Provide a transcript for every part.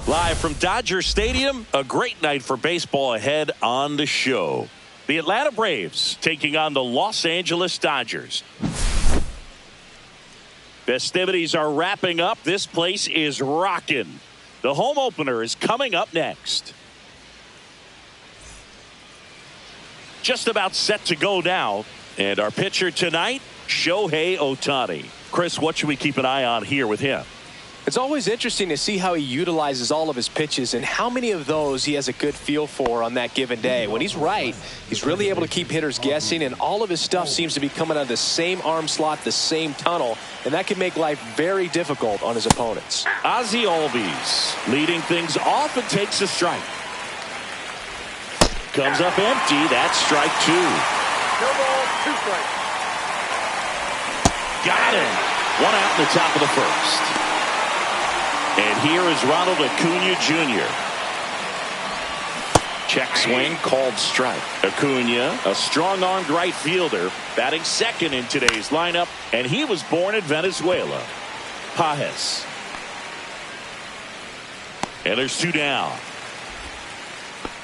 Live from Dodger Stadium, a great night for baseball ahead on the show. The Atlanta Braves taking on the Los Angeles Dodgers. Festivities are wrapping up. This place is rocking. The home opener is coming up next. Just about set to go now. And our pitcher tonight, Shohei Ohtani. Chris, what should we keep an eye on here with him? It's always interesting to see how he utilizes all of his pitches and how many of those he has a good feel for on that given day. When he's right, he's really able to keep hitters guessing, and all of his stuff seems to be coming out of the same arm slot, the same tunnel, and that can make life very difficult on his opponents. Ozzie Albies leading things off and takes a strike. Comes up empty. That's strike two. No ball, 2 strikes. Got him. 1 out in the top of the first. And here is Ronald Acuna Jr. Check swing called strike. Acuna, a strong-armed right fielder, batting second in today's lineup, and he was born in Venezuela. Pages. And there's 2 down.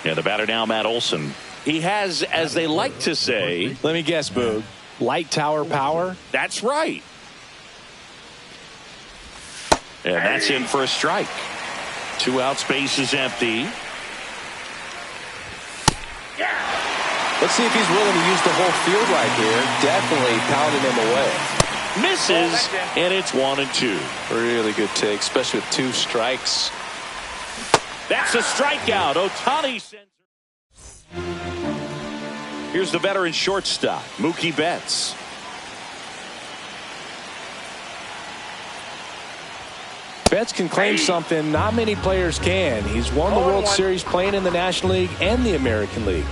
And the batter now, Matt Olson. He has, as they like to say, let me guess, Boog, light tower power? That's right. And that's in for a strike. 2 outs, base is empty. Let's see if he's willing to use the whole field right here. Definitely pounding him away. Misses, and it's 1-2. Really good take, especially with 2 strikes. That's a strikeout. Ohtani sends. Here's the veteran shortstop, Mookie Betts. Betts can claim something not many players can. He's won the World Series playing in the National League and the American League.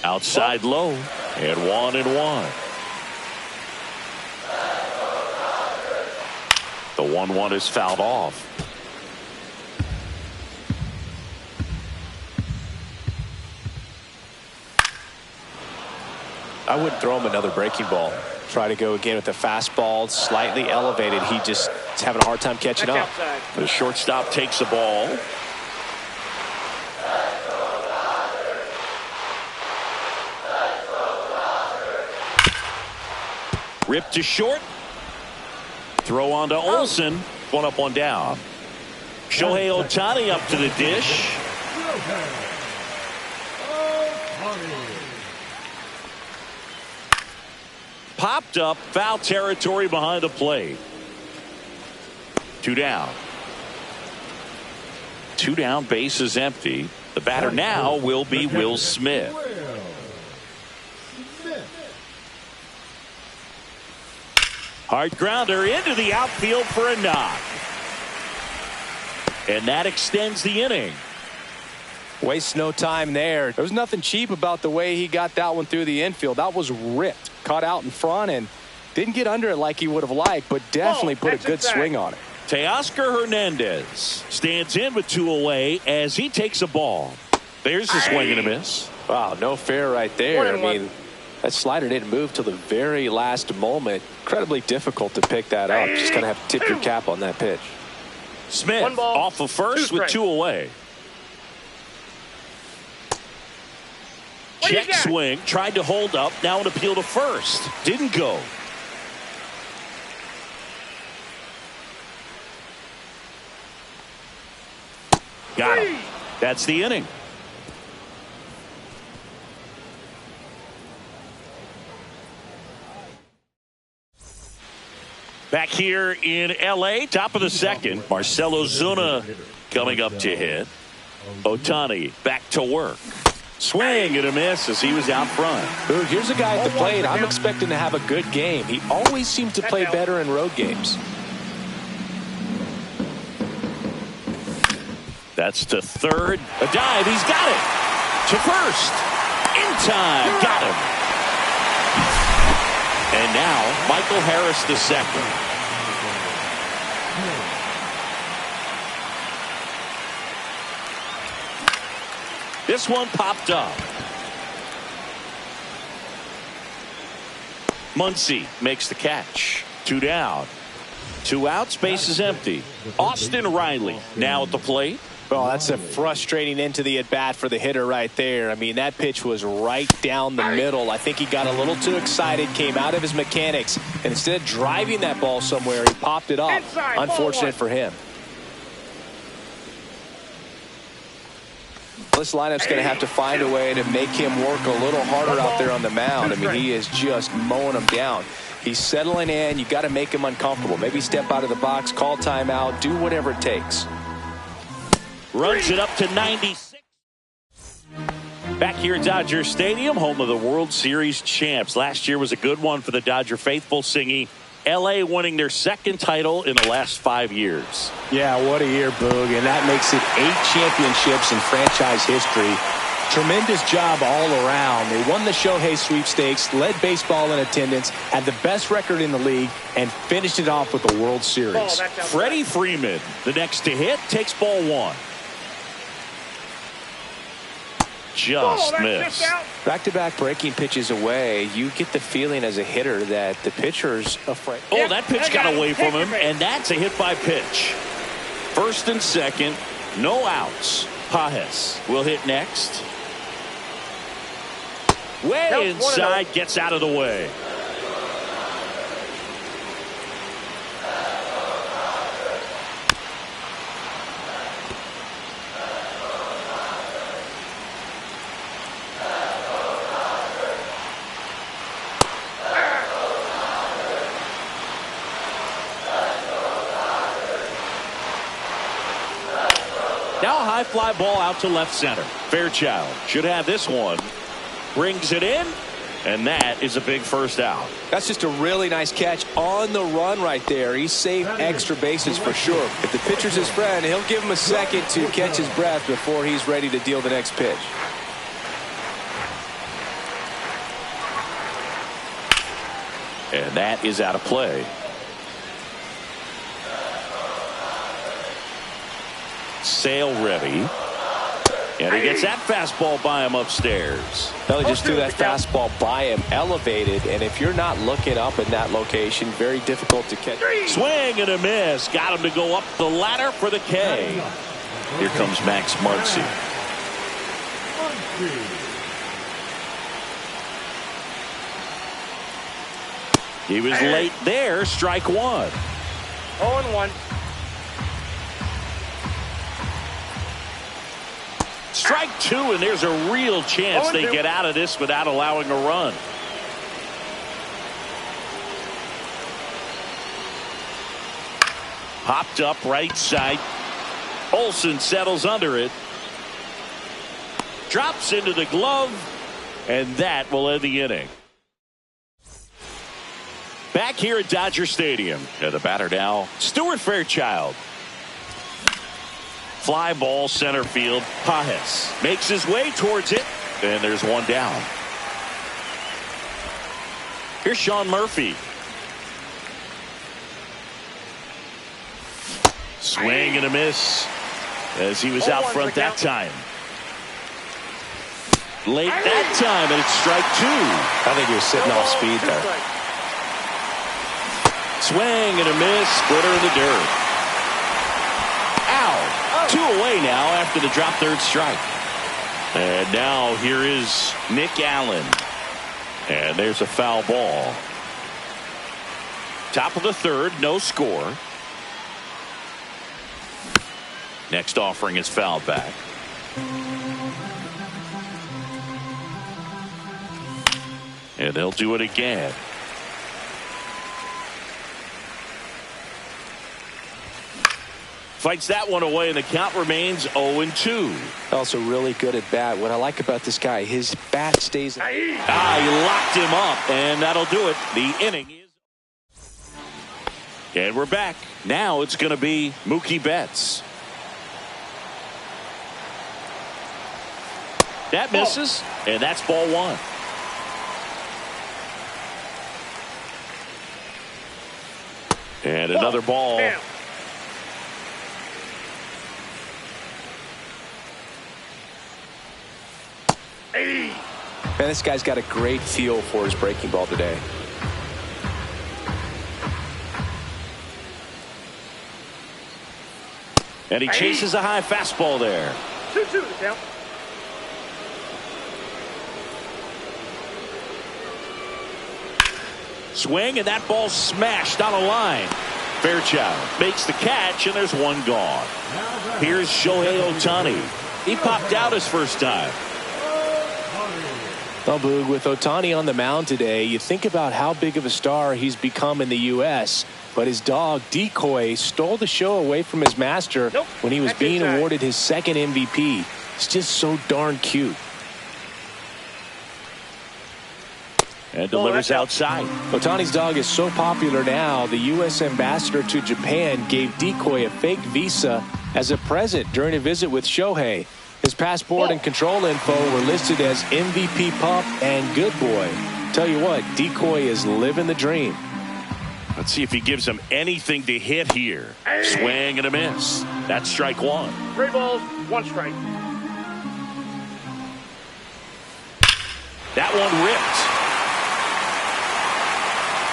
Outside low, and 1-1. The 1-1 is fouled off. I wouldn't throw him another breaking ball. Try to go again with the fastball, slightly elevated. He just is having a hard time catching up. The shortstop takes the ball. Ripped to short. Throw on to Olson. 1 up, 1 down. Shohei Ohtani up to the dish. Popped up, foul territory behind the plate. 2 down. 2 down, base is empty. The batter now will be Will Smith. Hard grounder into the outfield for a knock. And that extends the inning. Wastes no time there. There was nothing cheap about the way he got that one through the infield. That was ripped. Caught out in front and didn't get under it like he would have liked, but definitely put a good swing on it. Teoscar Hernandez stands in with 2 away as he takes a ball. There's a swing and a miss. Wow, no fair right there. I mean, that slider didn't move till the very last moment. Incredibly difficult to pick that up. Just kind of have to tip your cap on that pitch. Smith off of first with 2 away. Check swing, tried to hold up, now an appeal to first. Didn't go. Got him. That's the inning. Back here in L.A., top of the second. Marcell Ozuna coming up to hit. Ohtani back to work. Swing and a miss as he was out front. Ooh, here's a guy at the plate. I'm expecting to have a good game. He always seems to play better in road games. That's to third. A dive. He's got it. To first. In time. Got him. And now Michael Harris the second. This one popped up. Muncy makes the catch. 2 down. 2 outs, base is empty. Austin Riley now at the plate. Well, that's a frustrating end to the at-bat for the hitter right there. I mean, that pitch was right down the middle. I think he got a little too excited, came out of his mechanics, and instead of driving that ball somewhere, he popped it up. Unfortunate for him. This lineup's going to have to find a way to make him work a little harder out there on the mound. I mean, he is just mowing them down. He's settling in. You got to make him uncomfortable. Maybe step out of the box, call timeout, do whatever it takes. Runs it up to 96. Back here at Dodger Stadium, home of the World Series champs. Last year was a good one for the Dodger faithful, Singy. L.A. winning their 2nd title in the last 5 years. Yeah, what a year, Boog. And that makes it 8 championships in franchise history. Tremendous job all around. They won the Shohei sweepstakes, led baseball in attendance, had the best record in the league, and finished it off with the World Series. Freddie Freeman, the next to hit, takes ball 1. Just missed. Back-to-back breaking pitches away, you get the feeling as a hitter that the pitcher's afraid. Oh, that pitch got away from him, and that's a hit by pitch. 1st and 2nd, no outs. Pages will hit next. Way inside, gets out of the way. Now a high fly ball out to left center. Fairchild should have this one. Brings it in, and that is a big first out. That's just a really nice catch on the run right there. He saved extra bases for sure. If the pitcher's his friend, he'll give him a second to catch his breath before he's ready to deal the next pitch. And that is out of play. Sale ready. And he gets that fastball by him upstairs. Well, he just threw that fastball by him, elevated, and if you're not looking up in that location, very difficult to catch. Swing and a miss. Got him to go up the ladder for the K. Here comes Max Muncy. He was late there. Strike 1. 0-1. Strike 2, and there's a real chance they get out of this without allowing a run. Popped up right side. Olsen settles under it. Drops into the glove, and that will end the inning. Back here at Dodger Stadium. The batter now, Stuart Fairchild. Fly ball center field. Pages makes his way towards it, and there's one down. Here's Sean Murphy. Swing and a miss as he was out front that time. Late that time, and it's strike 2. I think he was sitting off speed there. Swing and a miss. Splitter in the dirt. Ow. 2 away now after the drop third strike. And now here is Nick Allen. And there's a foul ball. Top of the 3rd, no score. Next offering is fouled back. And they'll do it again. Fights that one away, and the count remains 0-2. Also really good at bat. What I like about this guy, his bat stays. He locked him up, and that'll do it. The inning is. And we're back. Now it's going to be Mookie Betts. That misses, and that's ball 1. And another ball. Man, this guy's got a great feel for his breaking ball today. And he chases a high fastball there. 2-2 the count. Swing, and that ball smashed on a line. Fairchild makes the catch, and there's one gone. Here's Shohei Ohtani. He popped out his first time. Well, Boog, with Ohtani on the mound today, you think about how big of a star he's become in the U.S., but his dog, Decoy, stole the show away from his master when he was being awarded his second MVP. It's just so darn cute. And delivers outside. Ohtani's dog is so popular now, the U.S. ambassador to Japan gave Decoy a fake visa as a present during a visit with Shohei. His passport and control info were listed as MVP Pup and Good Boy. Tell you what, Decoy is living the dream. Let's see if he gives him anything to hit here. Swing and a miss. That's strike one. 3 balls, 1 strike. That one ripped.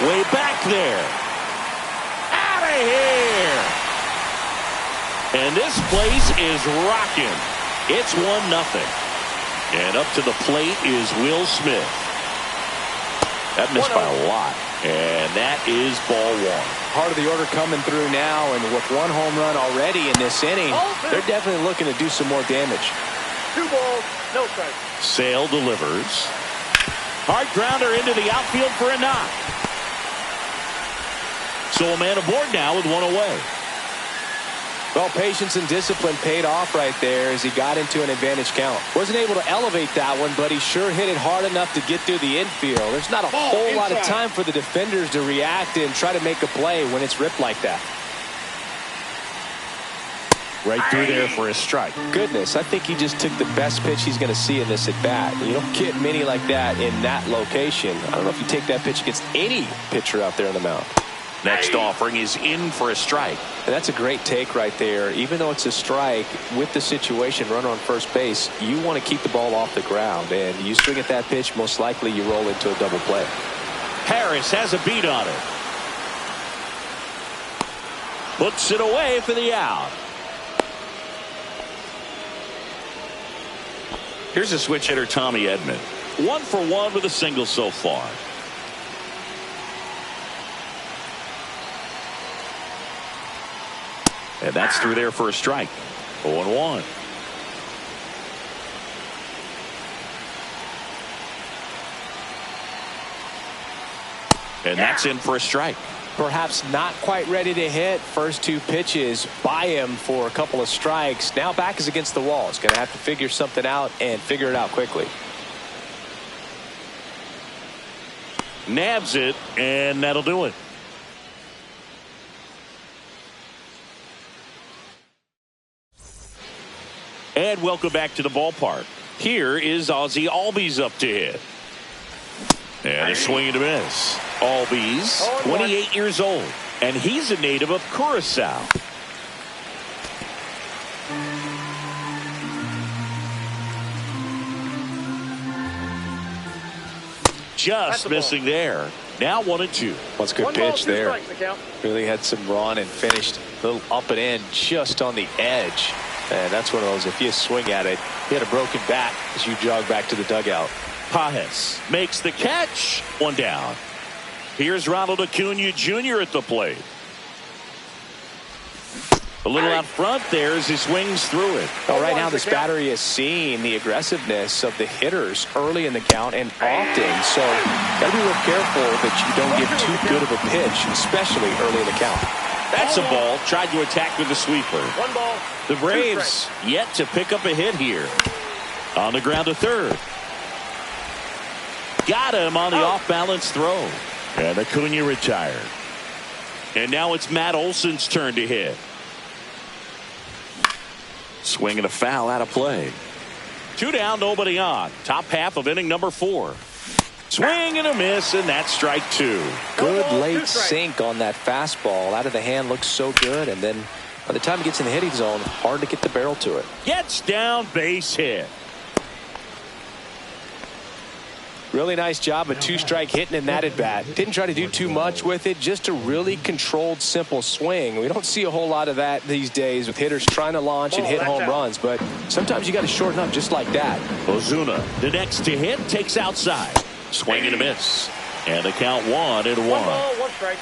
Way back there. Out of here. And this place is rocking. It's 1-0. And up to the plate is Will Smith. That missed by a lot. And that is ball one. Part of the order coming through now, and with 1 home run already in this inning, they're definitely looking to do some more damage. 2 balls, no strike. Sale delivers. Hard grounder into the outfield for a knock. So a man aboard now with 1 away. Well, patience and discipline paid off right there as he got into an advantage count. Wasn't able to elevate that one, but he sure hit it hard enough to get through the infield. There's not a whole lot of time for the defenders to react and try to make a play when it's ripped like that. Right through there for a strike. Goodness, I think he just took the best pitch he's going to see in this at-bat. You don't get many like that in that location. I don't know if you take that pitch against any pitcher out there on the mound. Next offering is in for a strike. And that's a great take right there. Even though it's a strike, with the situation, runner on first base, you want to keep the ball off the ground. And you swing at that pitch, most likely you roll into a double play. Harris has a beat on it. Puts it away for the out. Here's a switch hitter, Tommy Edman. 1 for 1 with a single so far. And that's through there for a strike. 0-1. And that's in for a strike. Perhaps not quite ready to hit. First 2 pitches by him for a couple of strikes. Now back is against the wall. He's going to have to figure something out and figure it out quickly. Nabs it, and that'll do it. And welcome back to the ballpark. Here is Ozzie Albies up to hit. And a swing and a miss. Albies, 28 years old, and he's a native of Curacao. Just missing there. Now 1-2. Well, it's a good pitch there. Really had some run and finished a little up and in just on the edge. And that's one of those, if you swing at it, you had a broken bat as you jog back to the dugout. Pages makes the catch. 1 down. Here's Ronald Acuna Jr. at the plate. A little out front there as he swings through it. Well, right now this battery is seeing the aggressiveness of the hitters early in the count and often. So got to be real careful that you don't give too good of a pitch, especially early in the count. That's a ball. Tried to attack with the sweeper. 1 ball. The Braves yet to pick up a hit here. On the ground to third. Got him on the off-balance throw. And Acuna retired. And now it's Matt Olson's turn to hit. Swing and a foul out of play. 2 down, nobody on. Top half of inning number 4. Swing and a miss, and that's strike 2. Good late sink on that fastball. Out of the hand, looks so good. And then by the time he gets in the hitting zone, hard to get the barrel to it. Gets down, base hit. Really nice job of two-strike hitting in that at-bat. Didn't try to do too much with it, just a really controlled, simple swing. We don't see a whole lot of that these days with hitters trying to launch and hit home runs, but sometimes you got to shorten up just like that. Ozuna, the next to hit, takes outside. Swing and a miss. And the count 1-1. 1 ball, 1 strike.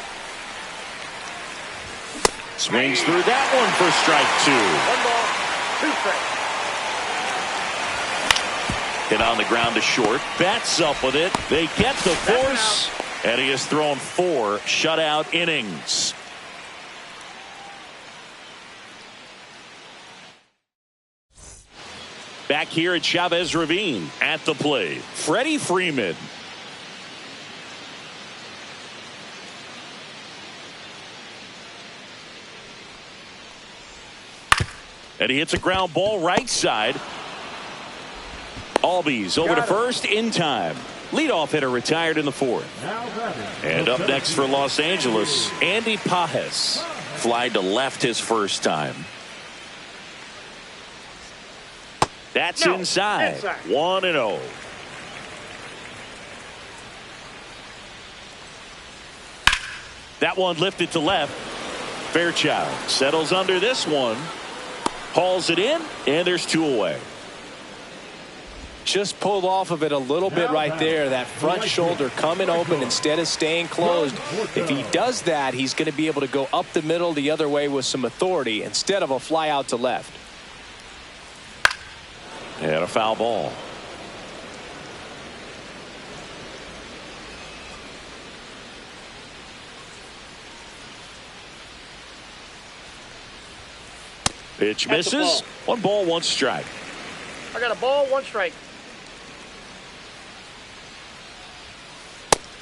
Swings through that one for strike 2. 1 ball, 2 strikes. Hit on the ground to short. Bats up with it. They get the force. And he has thrown 4 shutout innings. Back here at Chavez Ravine at the plate, Freddie Freeman. And he hits a ground ball right side. Albies over to first in time. Leadoff hitter retired in the 4th. And up next for Los Angeles, Andy Pages. Fly to left his first time. That's inside. 1-0. That one lifted to left. Fairchild settles under this one. Hauls it in, and there's 2 away. Just pulled off of it a little bit right there. That front shoulder coming open instead of staying closed. If he does that, he's going to be able to go up the middle the other way with some authority instead of a fly out to left. And a foul ball. Pitch misses. 1 ball, 1 strike. I got a ball, 1 strike.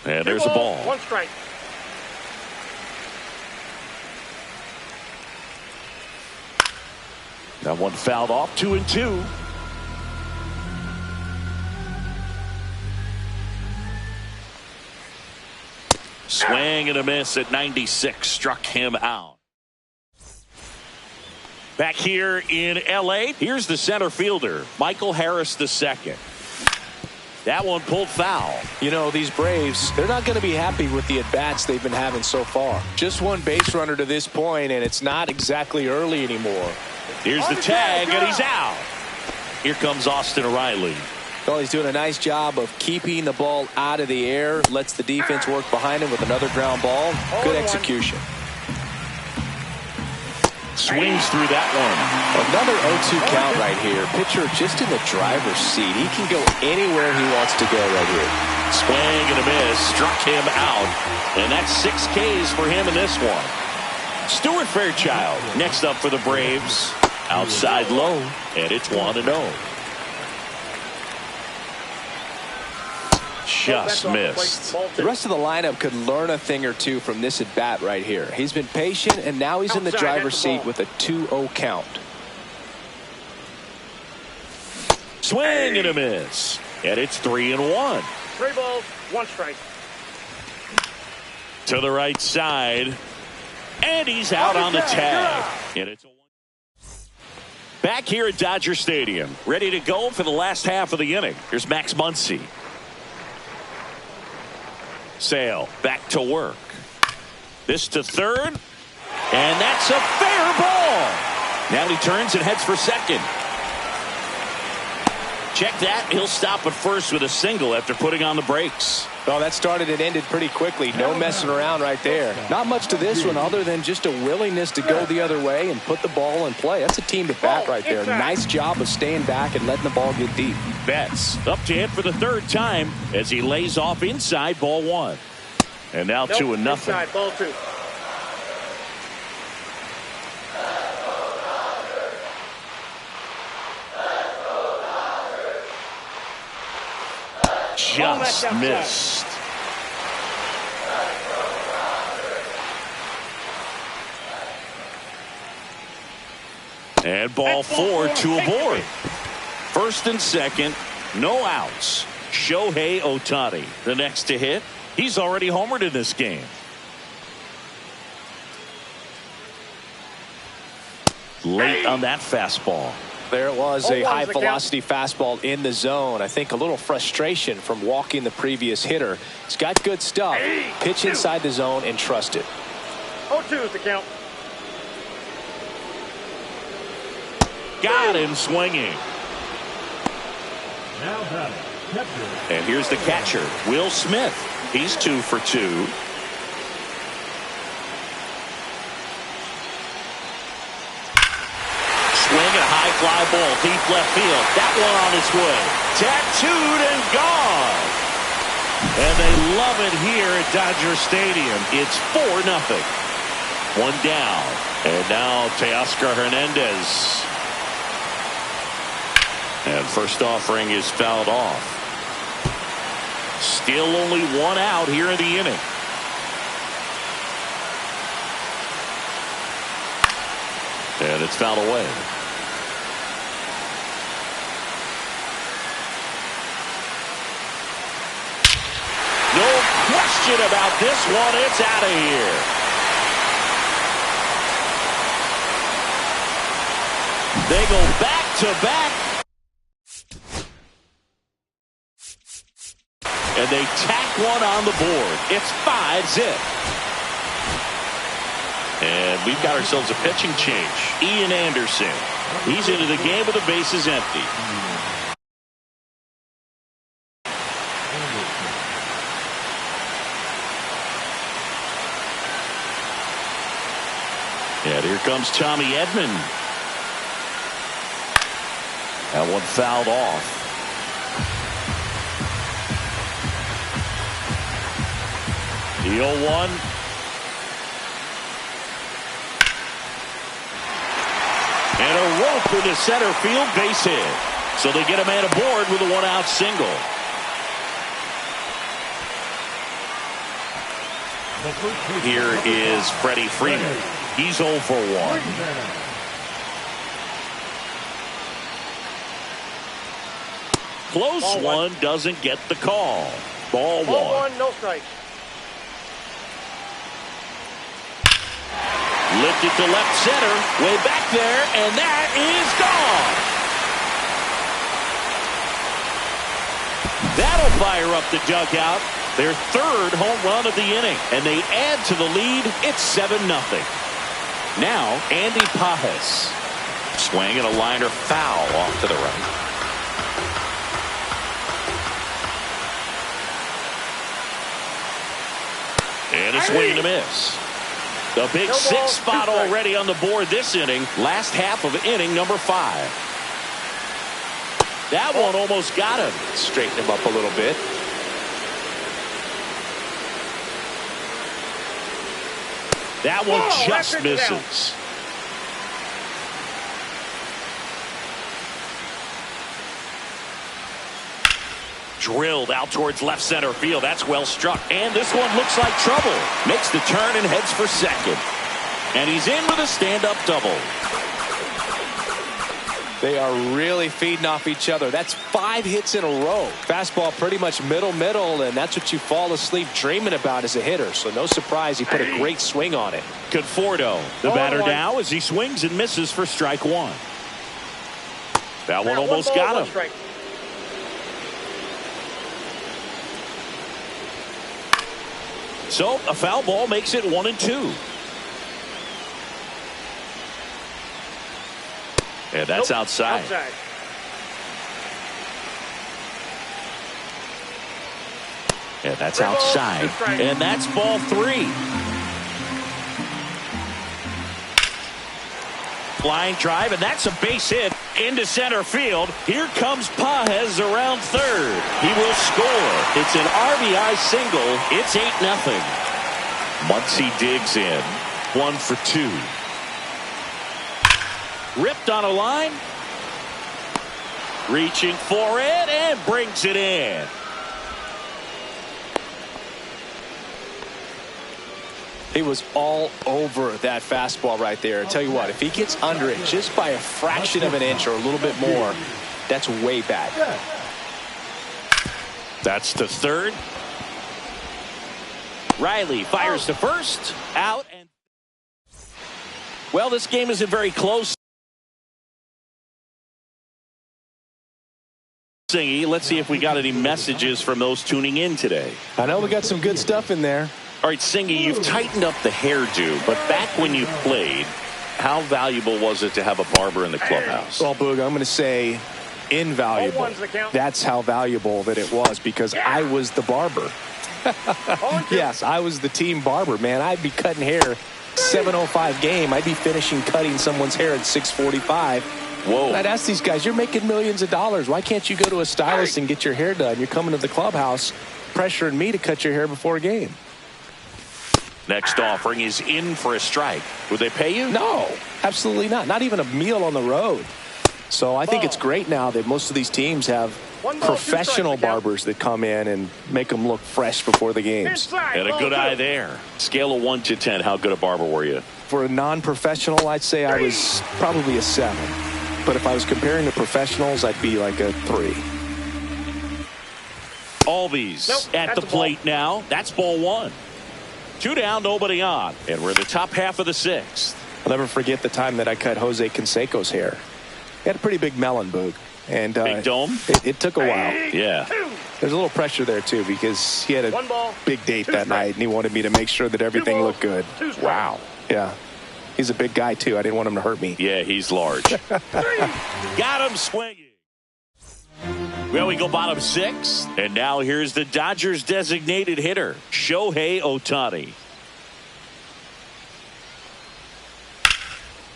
And there's a ball. 1 strike. That one fouled off. 2-2. Swing and a miss at 96. Struck him out. Back here in L.A., here's the center fielder, Michael Harris II. That one pulled foul. You know, these Braves, they're not going to be happy with the at-bats they've been having so far. Just 1 base runner to this point, and it's not exactly early anymore. Here's the tag, and he's out. Here comes Austin Riley. Well, he's doing a nice job of keeping the ball out of the air, lets the defense work behind him with another ground ball. Good execution. Swings through that one. Another 0-2 count right here. Pitcher just in the driver's seat. He can go anywhere he wants to go right here. Swing and a miss. Struck him out. And that's 6 Ks for him in this one. Stuart Fairchild next up for the Braves. Outside low. And it's 1-0. Just missed. The rest of the lineup could learn a thing or two from this at bat right here. He's been patient, and now he's in the driver's seat with a 2-0 count. Swing and a miss. And it's 3-1. 3 balls, 1 strike. To the right side. And he's out on the tag. And it's a back here at Dodger Stadium. Ready to go for the last half of the inning. Here's Max Muncy. Sale back to work. This to third. And that's a fair ball. Now he turns and heads for second. Check that. He'll stop at first with a single after putting on the brakes. Well, that started and ended pretty quickly. No messing around right there. Not much to this one other than just a willingness to go the other way and put the ball in play. That's a team to bat right there. Nice job of staying back and letting the ball get deep. Betts up to hit for the 3rd time as he lays off inside ball 1. And now 2-0. Inside, ball 2. Just missed. And ball 4, 2 aboard. First and second, no outs. Shohei Ohtani, the next to hit. He's already homered in this game. Late on that fastball. There it was, a 0-1's the high-velocity fastball in the zone. I think a little frustration from walking the previous hitter. He's got good stuff. Pitch inside the zone and trust it. 0-2 is the count. Got him swinging. And here's the catcher, Will Smith. He's 2 for 2. Swing and a high fly ball deep left field. That one on its way. Tattooed and gone. And they love it here at Dodger Stadium. It's 4-0. One down. And now Teoscar Hernandez. And first offering is fouled off. Still only one out here in the inning. And it's fouled away. No question about this one. It's out of here. They go back to back. And they tack one on the board. It's 5-zip. And we've got ourselves a pitching change. Ian Anderson. He's into the game with the bases empty. And here comes Tommy Edman. That one fouled off. The 0-1. And a rope into center field, base hit. So they get a man aboard with a one-out single. Here is Freddie Freeman. He's 0 for 1. Close one, doesn't get the call. Ball one. 1, no strikes. Lifted to left center, way back there, and that is gone. That'll fire up the dugout. Their third home run of the inning, and they add to the lead. It's 7-0. Now, Andy Pages. Swing and a liner foul off to the right. And a swing and a miss. The big 6 spot already on the board this inning. Last half of inning number 5. That one almost got him. Straighten him up a little bit. That one just misses. Drilled out towards left center field. That's well struck. And this one looks like trouble. Makes the turn and heads for second. And he's in with a stand-up double. They are really feeding off each other. That's 5 hits in a row. Fastball pretty much middle, and that's what you fall asleep dreaming about as a hitter. So no surprise he put a great swing on it. Conforto, the batter now, as he swings and misses for strike 1. That one almost got him. So a foul ball makes it 1-2. And that's outside. And that's outside. And that's ball 3. Flying drive, and that's a base hit into center field. Here comes Pages around third. He will score. It's an RBI single. It's 8-0. Muncy digs in. 1 for 2. Ripped on a line. Reaching for it and brings it in. He was all over that fastball right there. I tell you what, if he gets under it just by a fraction of an inch or a little bit more, that's way bad. That's to third. Riley fires to first. Out. And well, this game isn't very close. Singy, let's see if we got any messages from those tuning in today. I know we got some good stuff in there. All right, Singy, you've tightened up the hairdo, but back when you played, how valuable was it to have a barber in the clubhouse? Well, Boog, I'm going to say invaluable. That's how valuable that it was, because I was the barber. Yes, I was the team barber, man. I'd be cutting hair 7:05 game. I'd be finishing cutting someone's hair at 6:45. Whoa. And I'd ask these guys, you're making millions of dollars. Why can't you go to a stylist and get your hair done? You're coming to the clubhouse pressuring me to cut your hair before a game. Next offering is in for a strike. Would they pay you? No, absolutely not. Not even a meal on the road. So I think it's great now that most of these teams have professional barbers that come in and make them look fresh before the games. And a good eye there. Scale of 1 to 10, how good a barber were you? For a non-professional, I'd say I was probably a 7. But if I was comparing to professionals, I'd be like a 3. Albies at the plate now. That's ball 1. 2 down, nobody on. And we're in the top half of the 6th. I'll never forget the time that I cut Jose Canseco's hair. He had a pretty big melon, Boog. And big dome? It took a while. Yeah. There's a little pressure there, too, because he had a big date that night, and he wanted me to make sure that everything looked good. Wow. Yeah. He's a big guy, too. I didn't want him to hurt me. Yeah, he's large. Got him swinging. Well, we go bottom 6. And now here's the Dodgers designated hitter, Shohei Ohtani.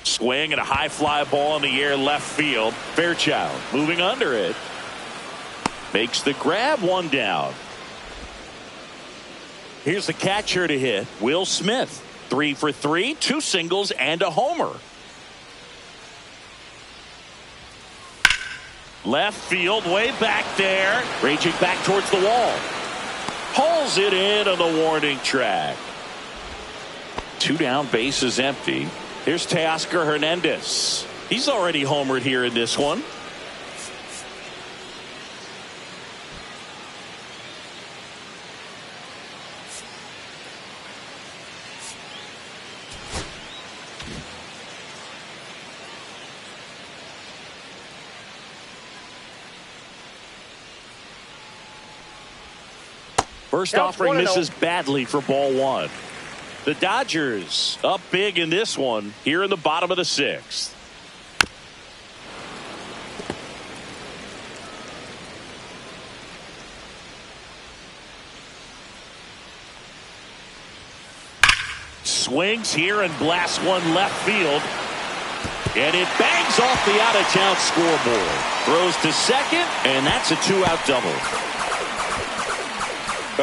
Swing and a high fly ball in the air left field. Fairchild moving under it. Makes the grab, 1 down. Here's the catcher to hit, Will Smith. 3 for 3, 2 singles and a homer. Left field, way back there. Raging back towards the wall. Pulls it in on the warning track. 2 down, base is empty. Here's Teoscar Hernandez. He's already homered here in this one. First offering misses badly for ball 1. The Dodgers up big in this one here in the bottom of the 6th. Swings here and blasts one left field. And it bangs off the out-of-town scoreboard. Throws to second, and that's a 2-out double.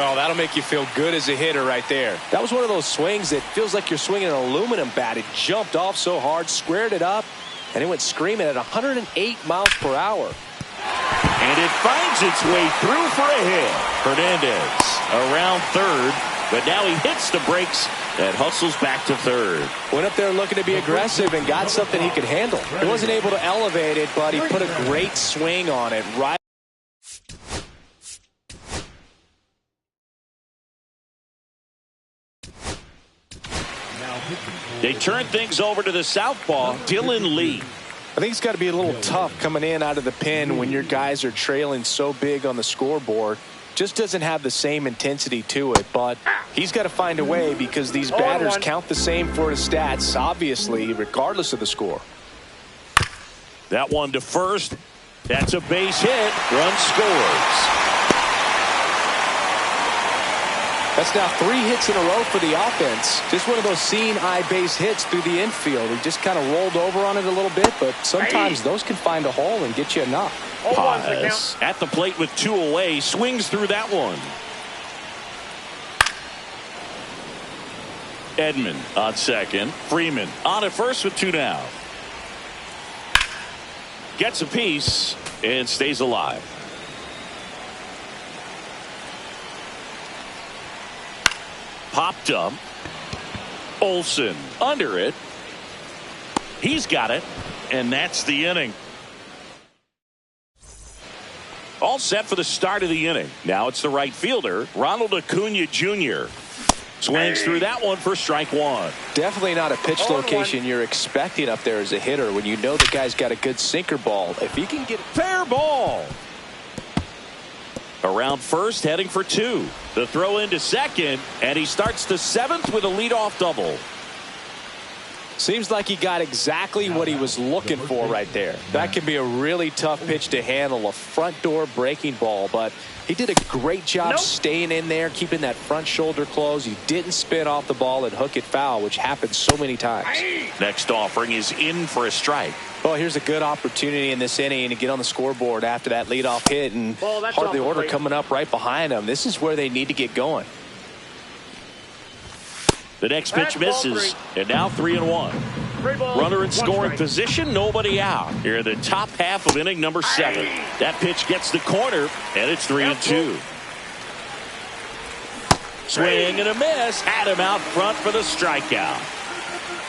Oh, that'll make you feel good as a hitter right there. That was one of those swings that feels like you're swinging an aluminum bat. It jumped off so hard, squared it up, and it went screaming at 108 miles per hour. And it finds its way through for a hit. Hernandez around third, but now he hits the brakes and hustles back to third. Went up there looking to be aggressive and got something he could handle. He wasn't able to elevate it, but he put a great swing on it right. They turn things over to the southpaw, Dylan Lee. I think it's got to be a little tough coming in out of the pen when your guys are trailing so big on the scoreboard. Just doesn't have the same intensity to it, but he's got to find a way because these batters count the same for his stats, obviously, regardless of the score. That one to first. That's a base hit. Run scores. That's now 3 hits in a row for the offense. Just one of those seeing-eye base hits through the infield. He just kind of rolled over on it a little bit, but sometimes those can find a hole and get you enough. Paz at the plate with 2 away. Swings through that one. Edman on second. Freeman on at first with 2 down. Gets a piece and stays alive. Popped up. Olsen under it. He's got it. And that's the inning. All set for the start of the inning. Now it's the right fielder, Ronald Acuna Jr. Swings through that one for strike 1. Definitely not a pitch location you're expecting up there as a hitter when you know the guy's got a good sinker ball. If he can get fair ball. Around first, heading for 2. The throw into second, and he starts the 7th with a leadoff double. Seems like he got exactly what he was looking for right there. That can be a really tough pitch to handle, a front door breaking ball, but he did a great job staying in there, keeping that front shoulder closed. He didn't spin off the ball and hook it foul, which happens so many times. Next offering is in for a strike. Well, here's a good opportunity in this inning to get on the scoreboard after that leadoff hit, and part of the order coming up right behind them. This is where they need to get going. The next pitch misses, and now 3-1. Runner in scoring position, nobody out. Here in the top half of inning number 7. That pitch gets the corner, and it's 3-2. Swing and a miss. Had him out front for the strikeout.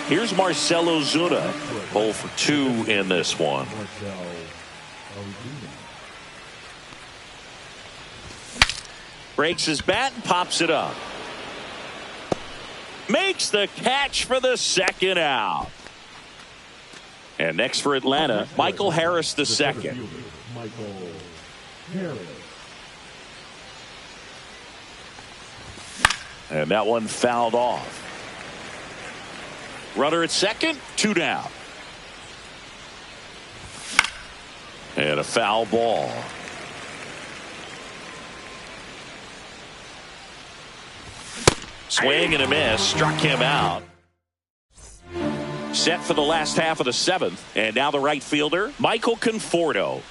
Here's Marcell Ozuna. 0 for 2 in this one. Breaks his bat and pops it up. Makes the catch for the second out. And next for Atlanta, Michael Harris II. And that one fouled off. Runner at second, 2 down. And a foul ball. Swing and a miss, struck him out. Set for the last half of the 7th, and now the right fielder, Michael Conforto.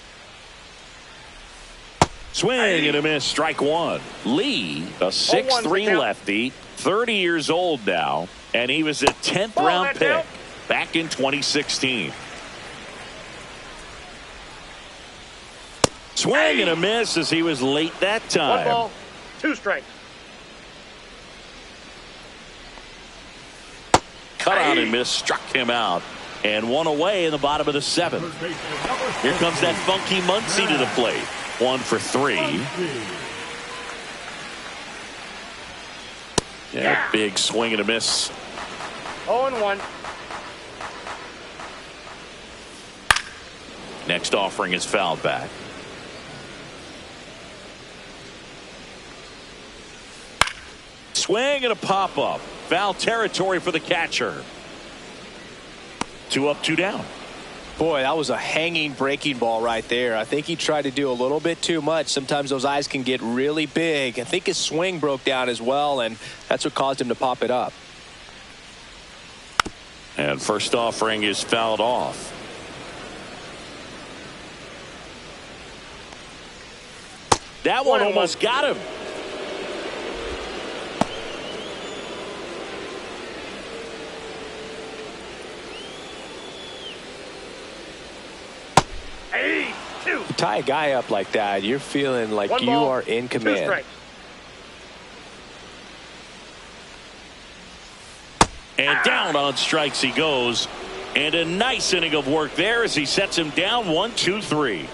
Swing and a miss, strike 1. Lee, a 6'3" lefty, 30 years old now, and he was a 10th round pick back in 2016. Swing and a miss as he was late that time. 1 ball, 2 strikes. Cut on and miss, struck him out, and 1 away in the bottom of the 7th. Here comes that funky Muncy to the plate. 1 for 3. Yeah, big swing and a miss. 0-1. Next offering is fouled back. Swing and a pop up. Foul territory for the catcher. 2 up, 2 down. Boy, that was a hanging breaking ball right there. I think he tried to do a little bit too much. Sometimes those eyes can get really big. I think his swing broke down as well, and that's what caused him to pop it up. And first offering is fouled off. That one almost got him. Tie a guy up like that, you're feeling like you are in command. And down on strikes he goes. And a nice inning of work there as he sets him down 1-2-3.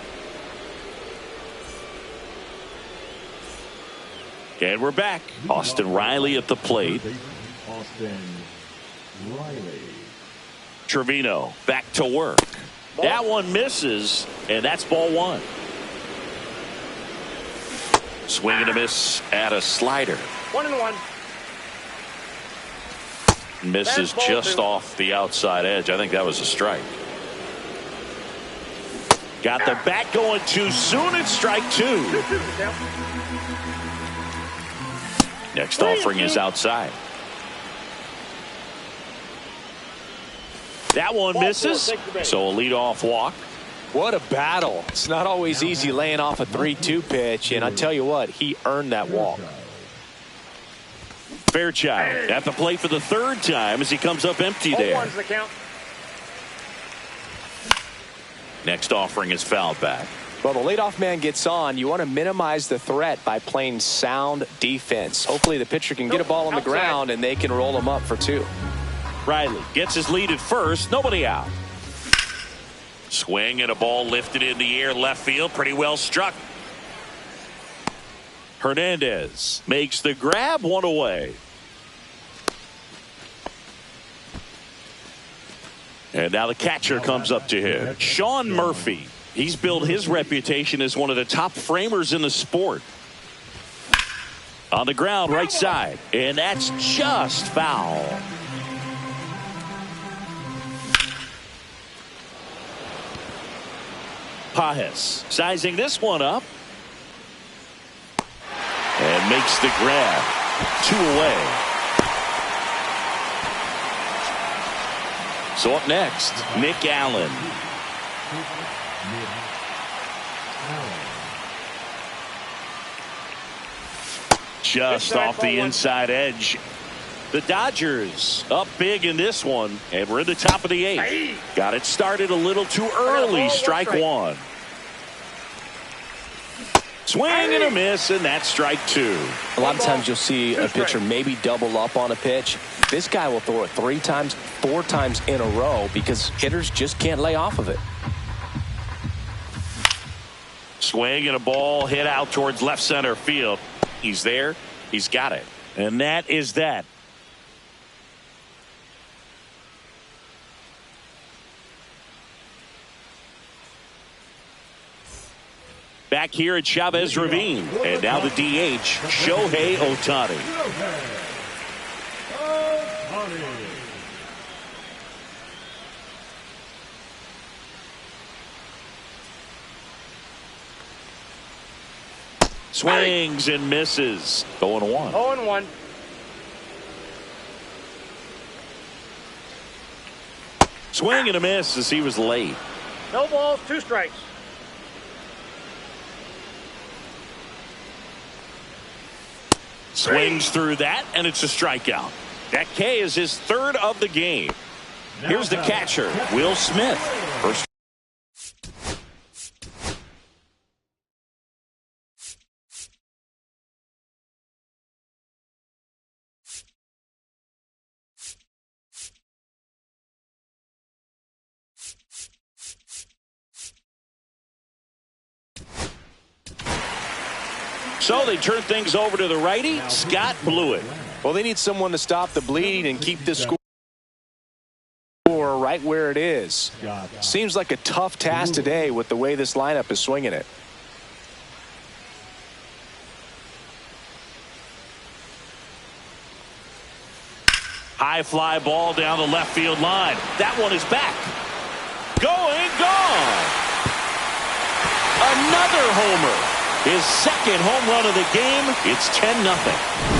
And we're back. Austin Riley at the plate. Trevino back to work. That one misses, and that's ball 1. Swing and a miss at a slider. 1-1. Misses just off the outside edge. I think that was a strike. Got the bat going too soon. It's strike 2. Next offering is outside. That one misses, so a leadoff walk. What a battle. It's not always easy laying off a 3-2 pitch, and I tell you what, he earned that walk. Fairchild at the plate for the 3rd time as he comes up empty there. Next offering is fouled back. Well, the leadoff man gets on. You want to minimize the threat by playing sound defense. Hopefully the pitcher can get a ball on the ground and they can roll him up for 2. Riley gets his lead at first. Nobody out. Swing and a ball lifted in the air left field. Pretty well struck. Hernandez makes the grab. 1 away. And now the catcher comes up to him. Sean Murphy. He's built his reputation as one of the top framers in the sport. On the ground, right side, and that's just foul. Pages sizing this one up. And makes the grab. 2 away. So up next, Nick Allen. Just off the inside edge. The Dodgers up big in this one, and we're in the top of the 8th. Got it started a little too early. Strike 1. Swing and a miss, and that's strike 2. A lot of times you'll see a pitcher maybe double up on a pitch. This guy will throw it 3 times, 4 times in a row because hitters just can't lay off of it. Swing and a ball hit out towards left center field. He's there. He's got it. And that is that. Back here at Chavez Ravine. And now the DH, Shohei Ohtani. Swings and misses. 0-1. 0-1. Swing and a miss as he was late. No balls, 2 strikes. Swings through that, and it's a strikeout. That K is his 3rd of the game. Here's the catcher, Will Smith. First. So they turn things over to the righty, Scott Blewett. Well, they need someone to stop the bleed and keep this score right where it is. Seems like a tough task today with the way this lineup is swinging it. High fly ball down the left field line. That one is back. Going, gone. Another homer. His 2nd home run of the game. It's 10-0.